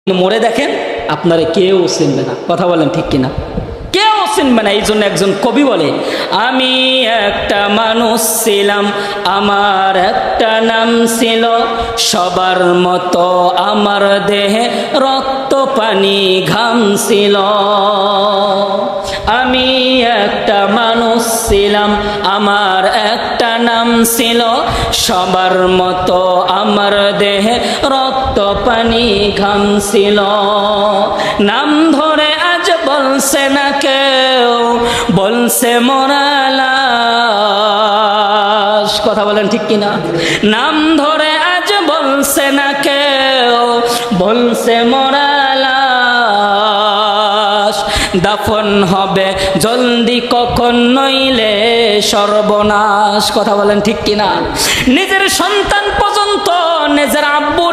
মরে দেখেন আপনারা কেউ চিনবে না। কথা বলেন ঠিক কিনা? কেউ চিনবে না। এই জন্য একজন কবি বলে, আমি একটা মানুষ ছিলাম, আমার একটা নাম ছিল, সবার মতো আমার দেহে রক্ত পানি ঘাম ছিল। আমি একটা মানুষ ছিলাম, আমার একটা নাম ছিল, সবার মতো আমার দেহে রক্ত পানি ঘাম ছিল। নাম ধরে আজ বলছে না কেউ, বলছে মোরা লাশ। কথা বলেন ঠিক কিনা? নাম ধরে আজ বলছে না কেউ, বলছে মোরা লাশ। দাফন হবে জলদি কখন, নইলে সর্বনাশ। কথা বলেন ঠিক কিনা? নিজের সন্তান পর্যন্ত নিজের আব্বু